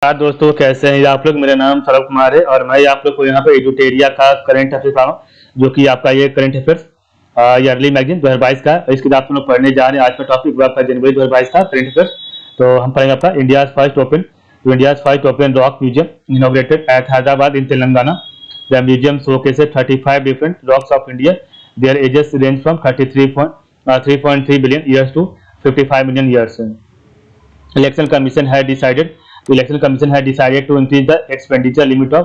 नमस्कार दोस्तों, कैसे हैं आप लोग। मेरा नाम सौरभ कुमार है और मैं आप लोग को यहाँ पे एडुटेरिया का करंट अफेयर पढ़ा हूँ, जो कि आपका ये करंट अफेयर्स ईयरली मैगजीन 2022 का है। इसके बाद हम लोग पढ़ने जा रहे हैं। आज का टॉपिक हुआ आपका जनवरी 2022 का करंट अफेयर्स। तो हम पढ़ेंगे आपका India's first open rock museum inaugurated at Hyderabad in Telangana. The museum showcases 35 different rocks of India. Their ages range from 3.3 billion years to 55 million years. Election Commission had decided The Election Commission had decided to increase the expenditure limit of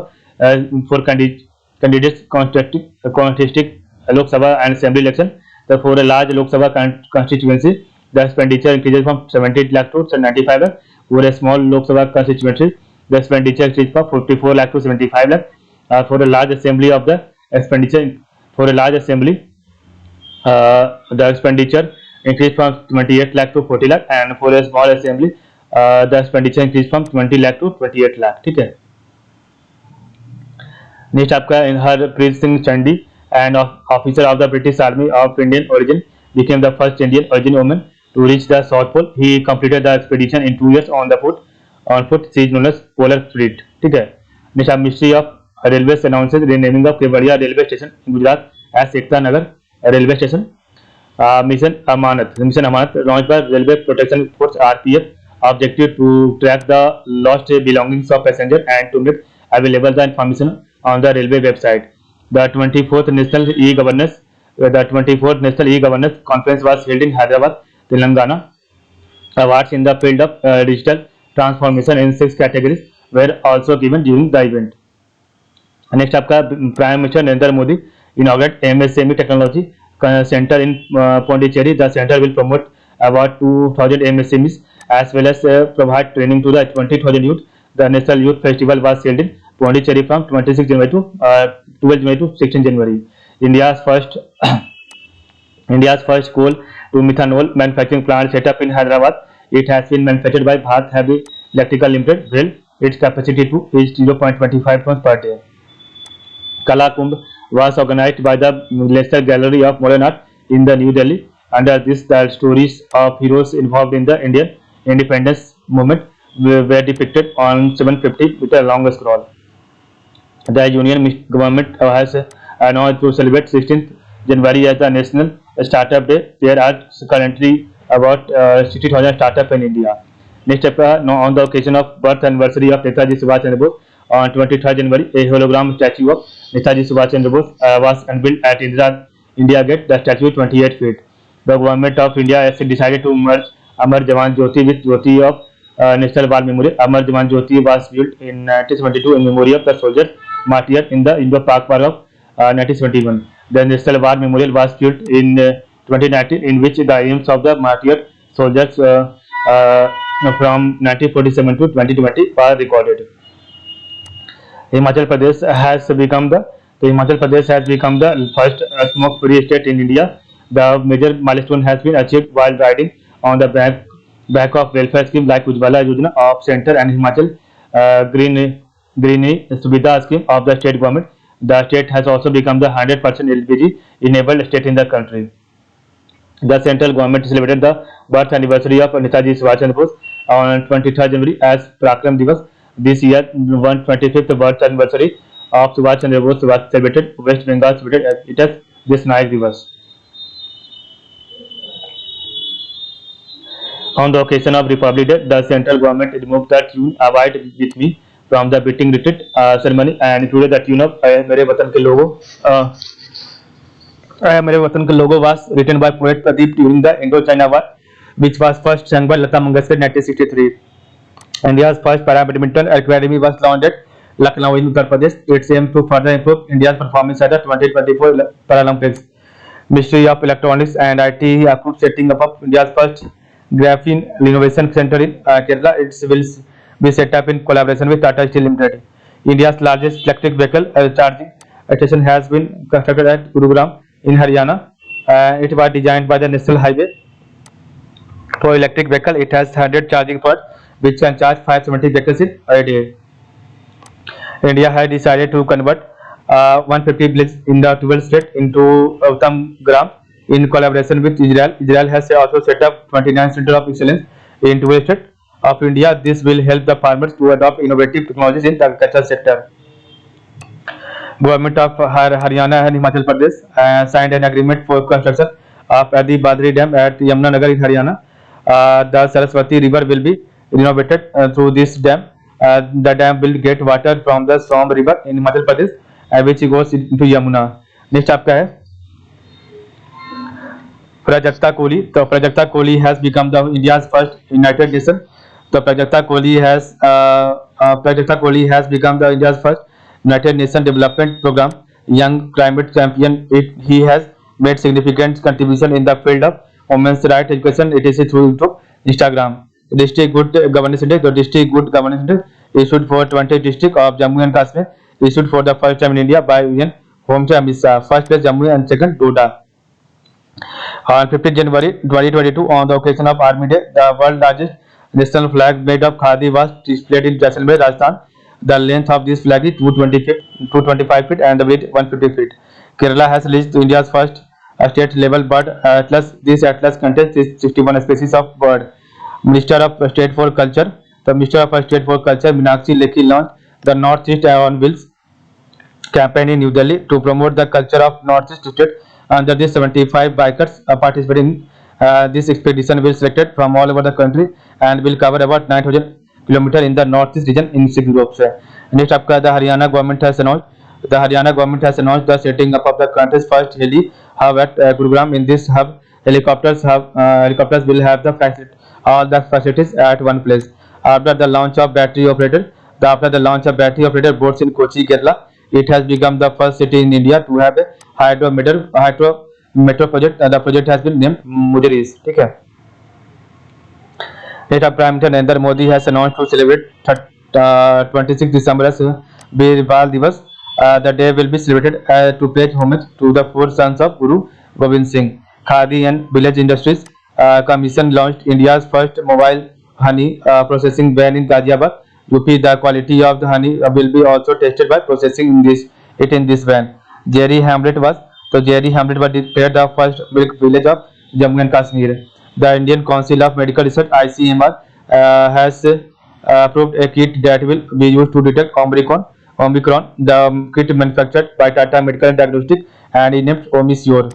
for candidates contesting Lok Sabha and Assembly election. So for a large Lok Sabha constituency, the expenditure increases from 70 lakh to 95 lakh. For a small Lok Sabha constituency, the expenditure increases from 44 lakh to 75 lakh. For a large assembly of the expenditure for a large assembly, the expenditure increased from 28 lakh to 40 lakh, and for a small assembly, the expenditure increased from 20 lakh to 28 lakh. ठीक है। Next आपका Harpreet Singh Chandi and officer of the British army of Indian origin became the first Indian origin woman to reach the South Pole. He completed the expedition in 2 years on foot. She is known as Polar Fleet. ठीक है। Next आप ministry of railway announces renaming of Kevadia railway station in Gujarat as Ekta Nagar railway station. Mission Amanat launch by railway protection force RPF. Objective to track the lost belongings of passenger and to make available the information on the railway website. The 24th National E-Governance Conference was held in Hyderabad, Telangana. Awards in the field of digital transformation in 6 categories were also given during the event. Next आपका prime minister Narendra Modi inaugurate MSME Technology Center in Pondicherry. The center will promote about 2,000 MSMEs as well as provide training to the 20,000 youth. The National Youth Festival was held in Pondicherry from 26 January to 12 January to 16 January. India's first coal to methanol manufacturing plant set up in Hyderabad. It has been manufactured by Bharat Heavy Electrical Limited. Well, its capacity is 0.25 tons per day. Kala Kumbh was organized by the Leicester Gallery of Modern Art in the New Delhi. Under this, the stories of heroes involved in the Indian independence movement were depicted on 750-meter long scroll. The Union government has announced to celebrate 16th January as the National Startup Day. There are currently about 60,000 startups in India. Next up, on the occasion of birth anniversary of Netaji Subhash Chandra Bose on 23rd January, a hologram statue of Netaji Subhash Chandra Bose was unveiled at India Gate. The statue is 28 feet. The government of India has decided to merge Amar Jawan Jyoti with Jyoti of National War Memorial. Amar Jawan Jyoti was built in 1972 in memory of the soldiers martyred in the Indo-Pak War of 1971. The National War Memorial was built in 2019, in which the aims of the martyred soldiers from 1947 to 2020 were recorded. Himachal Pradesh has become the first smoke-free state in India. The major milestone has been achieved while riding on the back of welfare scheme like Ujjwala Yojana of Centre and Himachal Greeni Subhida scheme of the state government. The state has also become the 100% LPG enabled state in the country. The central government celebrated the birth anniversary of Netaji Subhash Chandra Bose on 23rd January as Parakram Divas. This year, 125th birth anniversary of Subhash Chandra Bose was celebrated. West Bengal celebrated it as Desnaik Divas. On the occasion of Republic Day, the central government removed the tune "Abide with Me" from the beating retreat ceremony and included the tune of "Mere Watan Ke Logo" was written by poet Pradeep during the Indo-China War, which was first sung by Lata Mangeshkar in 1963. India's first Para-Badminton Academy was launched at Lucknow in Uttar Pradesh. Its aim to further improve India's performance at the 2024 Paralympics. Ministry of Electronics and IT approved setting up of India's first Graphene Innovation Center in Kerala. It will be set up in collaboration with Tata Steel Limited. India's largest electric vehicle charging station has been constructed at Gurugram in Haryana. It was designed by the National Highway for electric vehicle. It has 100 charging ports which can charge 570 vehicles in a day. India has decided to convert 150 villages in the 12th state into Uttam Gram in collaboration with Israel. Israel has also set up 29 centers of excellence in 12 states. of India. This will help the farmers to adopt innovative technologies in the agricultural sector. Government of Haryana and Himachal Pradesh signed an agreement for construction of Adi Badri Dam at Yamunanagar in Haryana. The Saraswati River will be renovated through this dam. The dam will get water from the Som River in Himachal Pradesh, which goes into Yamuna. Next आपका है Prajakta Koli. So Prajakta Koli has become the India's first United Nation. So Prajakta Koli has become the India's first United Nation Development Program Young Climate Champion. He has made significant contribution in the field of women's rights education. It is through YouTube, Instagram. District Good Governance Index. The District Good Governance Index issued for 20 district of Jammu and Kashmir, issued for the first time in India by Union Home Minister Amit Shah. First place Jammu and second Doda. On 15 January 2022, on the occasion of Army Day, the world's largest national flag made of khadi was displayed in Jaisalmer, Rajasthan. The length of this flag is 225 feet and the width 150 feet. Kerala has released India's first state-level bird atlas. This atlas contains 61 species of bird. Minister of State for Culture, Meenakshi Lekhi launched the Northeast on Wheels campaign in New Delhi to promote the culture of Northeast state. Under this, 75 bikers participating in this expedition will selected from all over the country and will cover about 9,000 kilometers in the Northeast region in 6 groups. Next, आपका the Haryana government has announced the setting up of the country's first heli hub at Gurugram. In this hub, helicopters will have all the facilities at one place. After the launch of battery operated boats in Kochi, Kerala, it has become the first city in India to have a hydro metro project. The project has been named Mujaris. ठीक है. Later, Prime Minister Narendra Modi has announced to celebrate 26 December as Veer Bal Divas. The day will be celebrated to pay homage to the 4 sons of Guru Gobind Singh. Khadi and Village Industries Commission launched India's first mobile honey processing van in Ghaziabad, UP. The quality of the honey will be also tested by processing in this van. Jerry Hamlet was declared the first milk village of Jammu and Kashmir. The Indian Council of Medical Research (ICMR) has approved a kit that will be used to detect Omicron. The kit manufactured by Tata Medical and Diagnostic and named Omisure.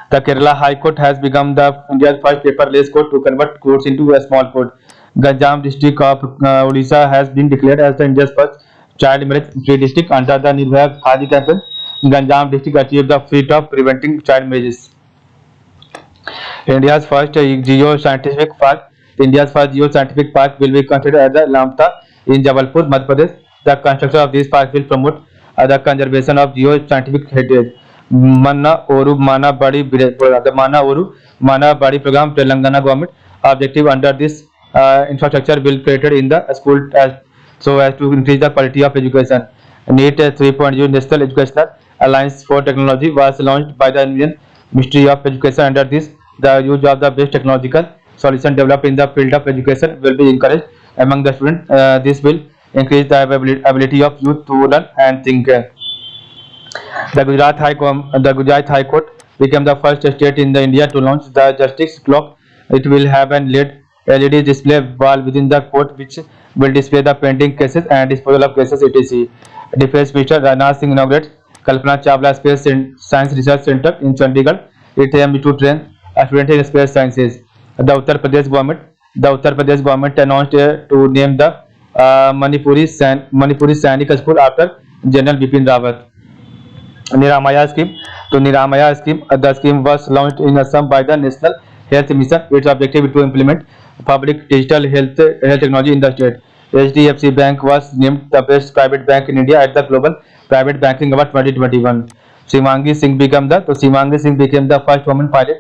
The Kerala High Court has become the India's first paperless court to convert courts into a small court. Ganjam district of Odisha has been declared as the India's first child marriage free district under the Nirbhaya Khadi campaign. Ganjam district achieved the feat of preventing child marriages. India's first geoscientific park will be constructed at the Lamta in Jabalpur, Madhya Pradesh. The construction of this park will promote the conservation of geoscientific heritage. Manna Oru Mana Badi program Telangana government objective under this infrastructure will created in the school so as to increase the quality of education. NEET 3.0 National Educational Alliance for Technology was launched by the Indian Ministry of Education. Under this, the use of the best technological solution developed in the field of education will be encouraged among the students. This will increase the ability of youth to learn and think. The Gujarat High Court became the first state in India to launch the Justice Clock. It will have an LED display wall within the court, which will display the pending cases and disposal of cases, etc. Defense Minister Rajnath Singh inaugurates Kalpana Chawla Space Science Research Center in Chandigarh. It aims to train students in space sciences. The Uttar Pradesh government announced to name the Manipuri Sainik School after General Bipin Rawat. Niramaya scheme. The scheme was launched in Assam by the National Health Mission. Its objective is to implement public digital health technology in the state. HDFC Bank was named the best private bank in India at the Global Private Banking Award 2021. Shivangi Singh became the first woman pilot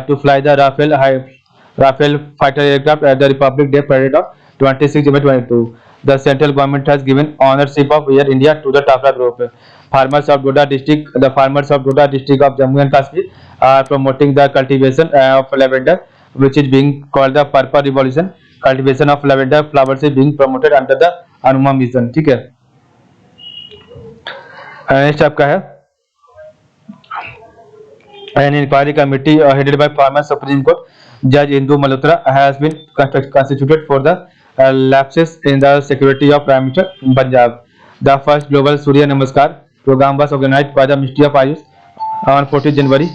to fly the Rafale fighter aircraft at the Republic Day Parade of 26 July 2022. The central government has given ownership of Air India to the Tata Group. Farmers of Doda district of Jammu and Kashmir are promoting the cultivation of lavender, which is being called the Purple Revolution. Cultivation of lavender flowers is being promoted under the Anuma mission. ठीक है. Next आपका है an inquiry committee headed by former Supreme Court Judge Indu Malhotra has been constituted for the lapses in the security of Prime Minister in Punjab. The first global Surya Namaskar program was organized by the Ministry of Ayush on 14 January.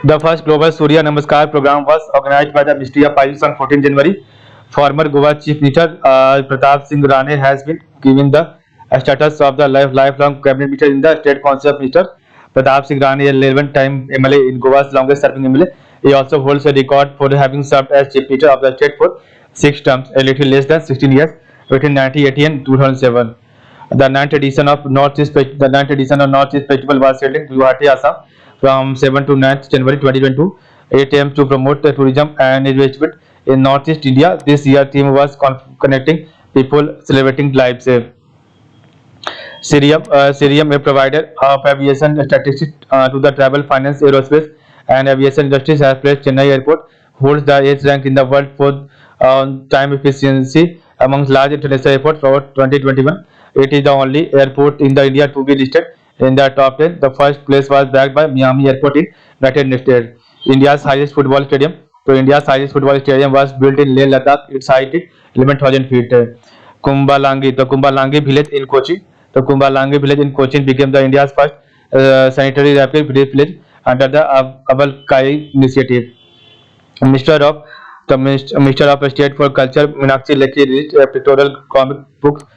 The first global Surya Namaskar program was organized by the Ministry of Ayush on 14 January. Former Goa Chief Minister Pratap Singh Rane has been given the status of the lifelong cabinet minister in the State Council of Ministers. Pratap Singh Rane, 11-time MLA in Goa's longest-serving MLA. He also holds a record for having served as Chief Minister of the state for 6 terms, a little less than 16 years, between 1980 and 2007. The ninth edition of Northeast Festival was held in Guwahati, Assam, from 7 to 9th January 2022. It aims to promote the tourism and investment in Northeast India. This year theme was connecting people, celebrating lives. Cirium, a provider of aviation statistics to the travel, finance, aerospace, and aviation industries, has placed Chennai Airport holds the 8th rank in the world for time efficiency amongst large international airports for 2021. It is the only airport in the India to be listed in the top 10. The first place was backed by Miami Airport in United States. India's highest football stadium. So India's highest football stadium was built in Leh Ladakh. Its height is 11,000 feet. Kumbalangi village in Kochi. The Kumbalangi village in Cochin became the India's first sanitary rapid village under the Abal Kai initiative. Minister of State for Culture Meenakshi Lekhi released a pictorial comic book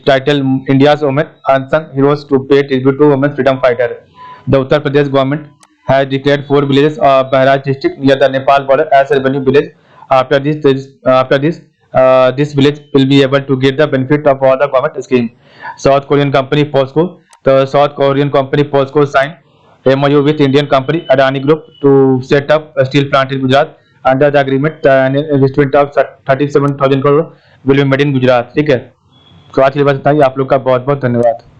titled India's Women Unsung Heroes to pay tribute to women freedom fighter. The Uttar Pradesh government has declared 4 villages of Bahraj district near the Nepal border as revenue village. After this village will be able to get the benefit of all the government scheme. South Korean company POSCO. The South Korean company POSCO signed MOU with Indian company Adani Group to set up a steel plant in Gujarat. Under the agreement, an investment of 37,000 crore will be made in Gujarat. ठीक है, तो आज के लिए बस इतना ही। आप लोग का बहुत बहुत धन्यवाद।